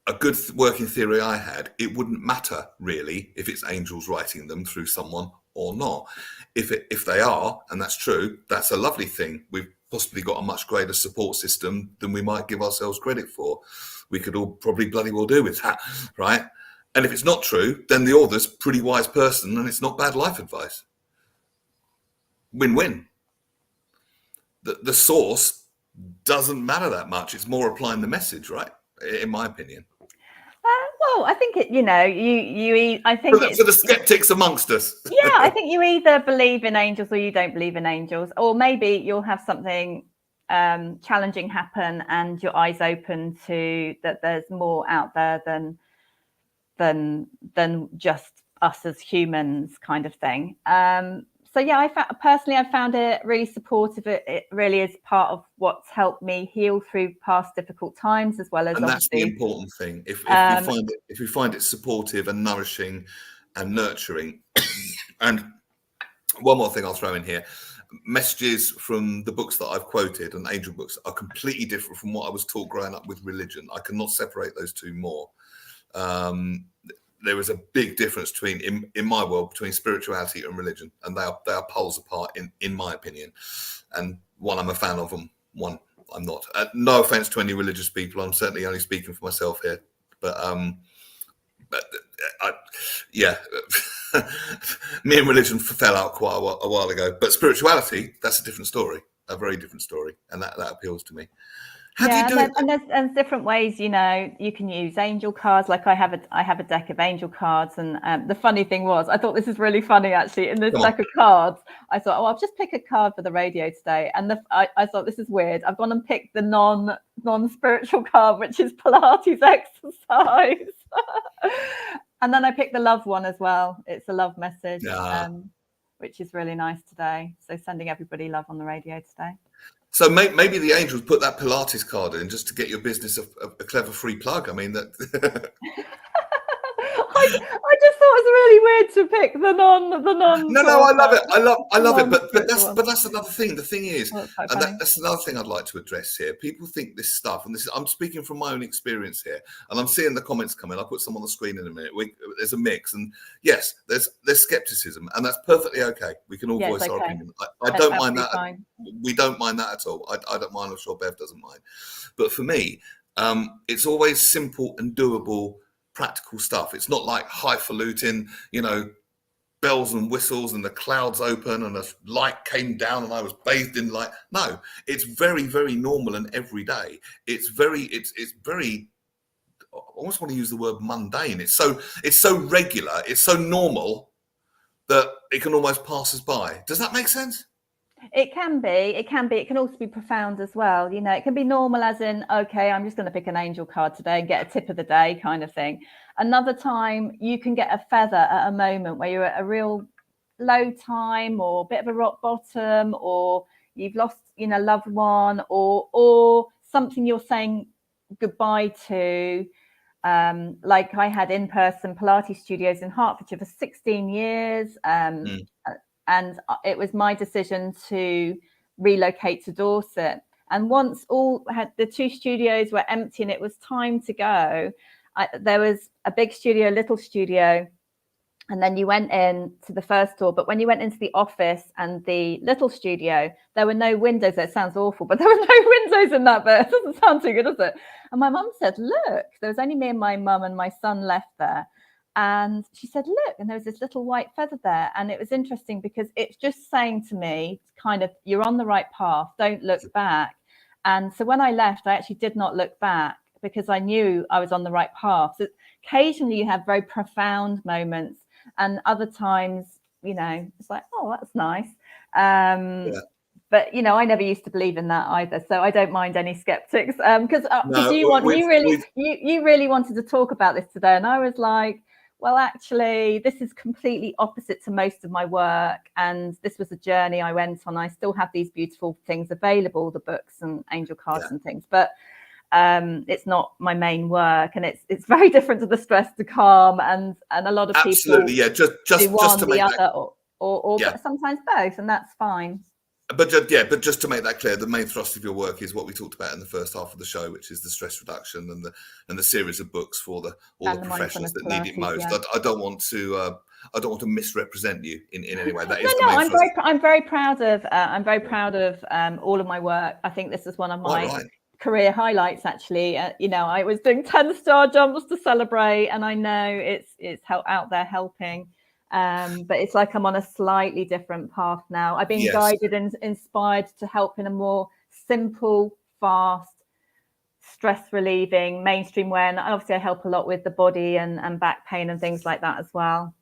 a good working theory I had, it wouldn't matter really if it's angels writing them through someone or not. If they are, and that's true, that's a lovely thing. We've possibly got a much greater support system than we might give ourselves credit for. We could all probably bloody well do with that, right? And if it's not true, then the author's a pretty wise person and it's not bad life advice. Win-win. The source doesn't matter that much. It's more applying the message, right? In my opinion. Well, I think I think for the skeptics amongst us. Yeah, I think you either believe in angels or you don't believe in angels, or maybe you'll have something challenging happen and your eyes open to that there's more out there than just us as humans, kind of thing. So yeah, I found it really supportive. It really is part of what's helped me heal through past difficult times, as well as And that's the obviously. important thing. If we find it supportive and nourishing and nurturing. And one more thing I'll throw in here: messages from the books that I've quoted and angel books are completely different from what I was taught growing up with religion. I cannot separate those two more. There is a big difference between, in my world, between spirituality and religion, and they are poles apart in my opinion. And one I'm a fan of, and one I'm not. No offense to any religious people. I'm certainly only speaking for myself here, but yeah, me and religion fell out quite a while ago. But spirituality, that's a different story, a very different story, and that appeals to me. How do you do it? And there's different ways, you can use angel cards. Like I have a deck of angel cards, and the funny thing was, I thought this is really funny actually. In this deck of cards, I thought, I'll just pick a card for the radio today, and I thought, this is weird. I've gone and picked the non-spiritual card, which is Pilates exercise, and then I picked the love one as well. It's a love message, which is really nice today. So sending everybody love on the radio today. So maybe the angels put that Pilates card in just to get your business a clever free plug. I mean, that. I just thought it was really weird to pick the non. No, I love it. I love it. But that's another thing. The thing is, and that's another thing I'd like to address here. People think this stuff, and I'm speaking from my own experience here, and I'm seeing the comments coming. I'll put some on the screen in a minute. There's a mix, and yes, there's skepticism, and that's perfectly okay. We can all voice our opinion. I don't mind that. Fine. We don't mind that at all. I don't mind. I'm sure Bev doesn't mind. But for me, it's always simple and doable, practical stuff. It's not like highfalutin, bells and whistles and the clouds open and a light came down and I was bathed in light. No, it's very, very normal and everyday. It's very, I almost want to use the word mundane. It's so regular, it's so normal that it can almost pass us by. Does that make sense? It can be. It can also be profound as well. It can be normal as in, okay, I'm just going to pick an angel card today and get a tip of the day kind of thing. Another time you can get a feather at a moment where you're at a real low time or a bit of a rock bottom, or you've lost, loved one, or something you're saying goodbye to. Like I had in-person Pilates studios in Hertfordshire for 16 years. And it was my decision to relocate to Dorset. And once the two studios were empty and it was time to go, there was a big studio, little studio, and then you went in to the first door. But when you went into the office and the little studio, there were no windows. It sounds awful, but there were no windows in that bit. It doesn't sound too good, does it? And my mum said, look, there was only me and my mum and my son left there. And she said, look, and there was this little white feather there. And it was interesting because it's just saying to me, kind of, you're on the right path, don't look back. And so when I left, I actually did not look back because I knew I was on the right path. So occasionally you have very profound moments, and other times, it's like, oh, that's nice. But I never used to believe in that either, so I don't mind any skeptics. Because you really wanted to talk about this today, and I was like, well, actually, this is completely opposite to most of my work, and this was a journey I went on. I still have these beautiful things available, the books and angel cards and things, but it's not my main work, and it's very different to the stress to calm, and a lot of people just to make the other or sometimes both, and that's fine. But just to make that clear, the main thrust of your work is what we talked about in the first half of the show, which is the stress reduction and the series of books for all the professionals that need it most. Yeah. I don't want to misrepresent you in any way. That is I'm very proud of all of my work. I think this is one of my career highlights. Actually, I was doing 10-star jumps to celebrate, and I know it's out there helping. But it's like I'm on a slightly different path now. I've been guided and inspired to help in a more simple, fast, stress relieving, mainstream way. And obviously I help a lot with the body and back pain and things like that as well.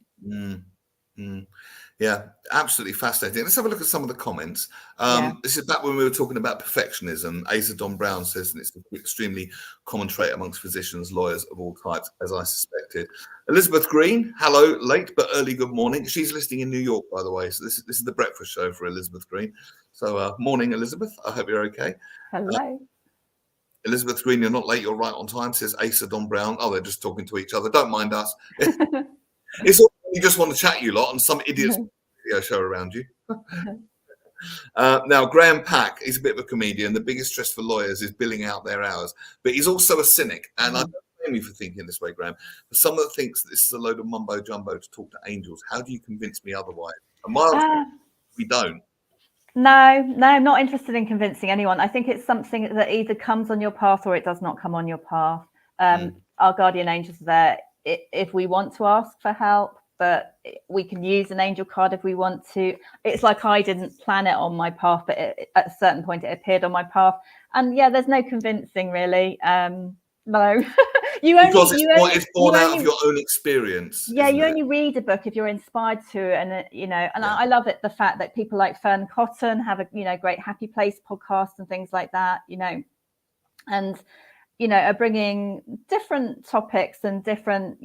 Yeah, absolutely fascinating. Let's have a look at some of the comments. Yeah. This is back when we were talking about perfectionism. Asa Don Brown says, and it's an extremely common trait amongst physicians, lawyers of all types, as I suspected. Elizabeth Green, hello, late but early good morning. She's listening in New York, by the way. So this is the breakfast show for Elizabeth Green. So morning, Elizabeth. I hope you're okay. Hello. Elizabeth Green, you're not late, you're right on time, says Asa Don Brown. Oh, they're just talking to each other. Don't mind us. It's all you just want to chat, you lot, and some idiots video show around you. Now, Graham Pack, he's a bit of a comedian. The biggest stress for lawyers is billing out their hours, but he's also a cynic. And I don't blame you for thinking this way, Graham. For someone that thinks that this is a load of mumbo jumbo to talk to angels, how do you convince me otherwise? And we don't. No, I'm not interested in convincing anyone. I think it's something that either comes on your path or it does not come on your path. Our guardian angels are there if we want to ask for help, but we can use an angel card if we want to. It's like I didn't plan it on my path, but at a certain point it appeared on my path. And yeah, there's no convincing really. No. It's born out of your own experience. Yeah, you only read a book if you're inspired to, and I love it. The fact that people like Fern Cotton have a great Happy Place podcast and things like that, and are bringing different topics and different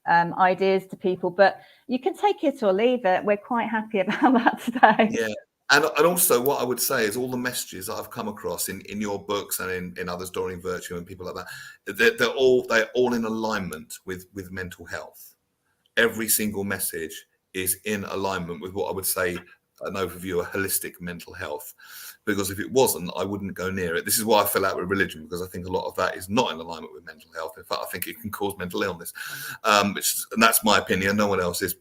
ideas to people. But you can take it or leave it. We're quite happy about that today. Yeah. And also what I would say is all the messages that I've come across in your books and in others, Doreen Virtue and people like that, they're all in alignment with mental health. Every single message is in alignment with what I would say an overview of holistic mental health. Because if it wasn't, I wouldn't go near it. This is why I fell out with religion, because I think a lot of that is not in alignment with mental health. In fact, I think it can cause mental illness. And that's my opinion, no one else's.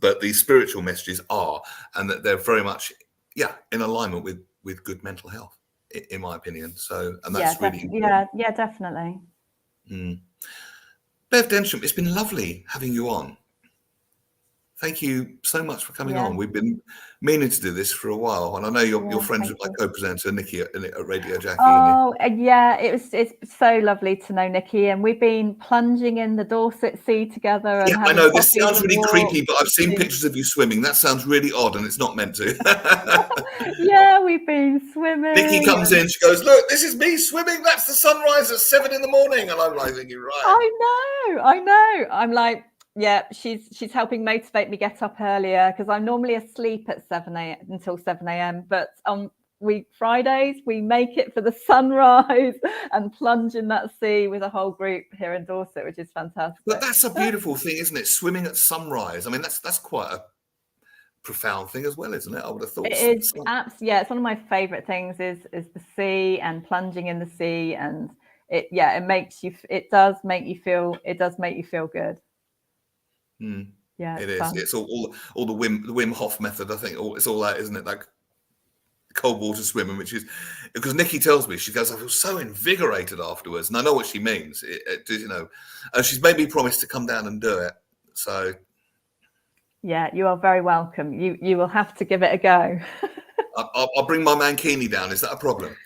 But these spiritual messages are, and that they're very much, in alignment with good mental health, in my opinion. So, and that's really important. Yeah, definitely. Bev Densham, it's been lovely having you on. Thank you so much for coming on. We've been meaning to do this for a while, and I know you're friends with my co-presenter Nikki at Radio Jackie. Oh, yeah, it's so lovely to know Nikki, and we've been plunging in the Dorset Sea together. And I know this sounds really creepy, but I've seen pictures of you swimming. That sounds really odd, and it's not meant to. Yeah, we've been swimming. Nikki comes in, she goes, "Look, this is me swimming. That's the sunrise at 7 a.m, and I'm like thinking, right? I know. I'm like. Yeah, she's helping motivate me get up earlier because I'm normally asleep at 7 a.m. until 7 a.m. But on Fridays we make it for the sunrise and plunge in that sea with a whole group here in Dorset, which is fantastic. But that's a beautiful thing, isn't it? Swimming at sunrise. I mean, that's quite a profound thing as well, isn't it? I would have thought. It is. It's one of my favourite things is the sea and plunging in the sea, and it does make you feel good. Yeah, it is. Fun. It's all the Wim Hof method. I think it's all that, isn't it? Like cold water swimming, which is because Nikki tells me, she goes, I feel so invigorated afterwards, and I know what she means. She's made me promise to come down and do it. So yeah, you are very welcome. You will have to give it a go. I'll bring my mankini down. Is that a problem?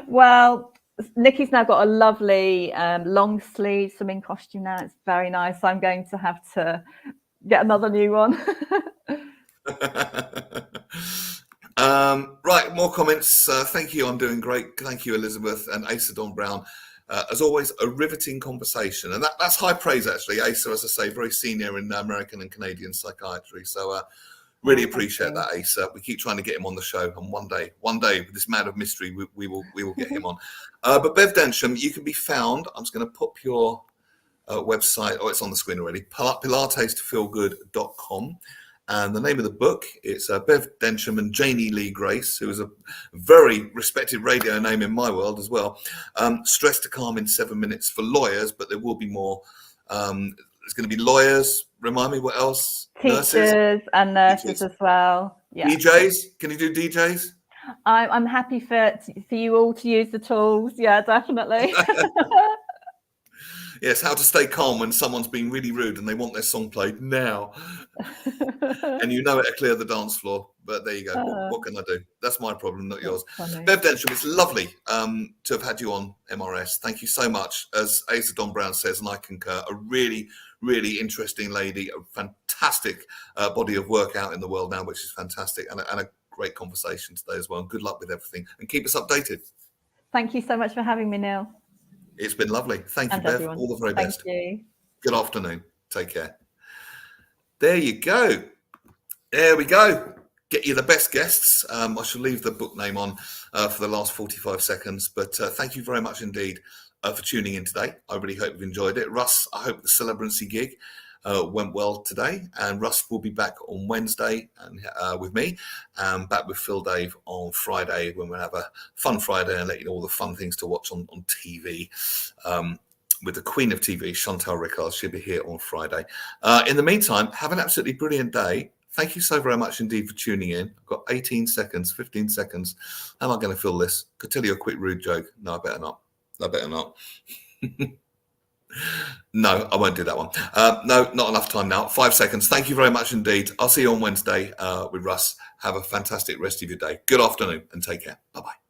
Well, Nikki's now got a lovely long sleeve swimming costume now. It's very nice. I'm going to have to get another new one. Right, more comments. Thank you. I'm doing great. Thank you, Elizabeth and Asa Don Brown. As always, a riveting conversation. And that's high praise, actually. Asa, as I say, very senior in American and Canadian psychiatry. So really appreciate that, Asa. We keep trying to get him on the show, and one day, with this man of mystery, we will get him on. But Bev Densham, you can be found. I'm just going to pop your website. Oh, it's on the screen already. pilatestofeelgood.com. And the name of the book, it's Bev Densham and Janie Lee Grace, who is a very respected radio name in my world as well. Stress to Calm in 7 minutes for lawyers, but there will be more. There's going to be lawyers. Remind me what else? Teachers and nurses as well. Yeah. DJs? Can you do DJs? I'm happy for you all to use the tools. Yeah, definitely. Yes, how to stay calm when someone's being really rude and they want their song played now. And you know it to clear the dance floor. But there you go. What can I do? That's my problem, not yours. Funny. Bev Densham, it's lovely to have had you on MRS. Thank you so much. As Asa Don Brown says, and I concur, a really, really interesting lady, a fantastic body of work out in the world now, which is fantastic, and a great conversation today as well. And good luck with everything. And keep us updated. Thank you so much for having me, Neil. It's been lovely. Thank you, And Bev. everyone. All the very best. Thank you. Good afternoon. Take care. There you go. There we go. Get you the best guests. I shall leave the book name on for the last 45 seconds. But thank you very much indeed for tuning in today. I really hope you've enjoyed it. Russ, I hope the celebrancy gig went well today. And Russ will be back on Wednesday and with me, and back with Phil Dave on Friday, when we'll have a fun Friday and let you know all the fun things to watch on TV. With the Queen of TV, Chantal Ricard. She'll be here on Friday. In the meantime, have an absolutely brilliant day. Thank you so very much indeed for tuning in. I've got 18 seconds, 15 seconds. How am I going to fill this? Could tell you a quick rude joke. No, I better not. No, I won't do that one. No, not enough time now. 5 seconds. Thank you very much indeed. I'll see you on Wednesday with Russ. Have a fantastic rest of your day. Good afternoon and take care. Bye-bye.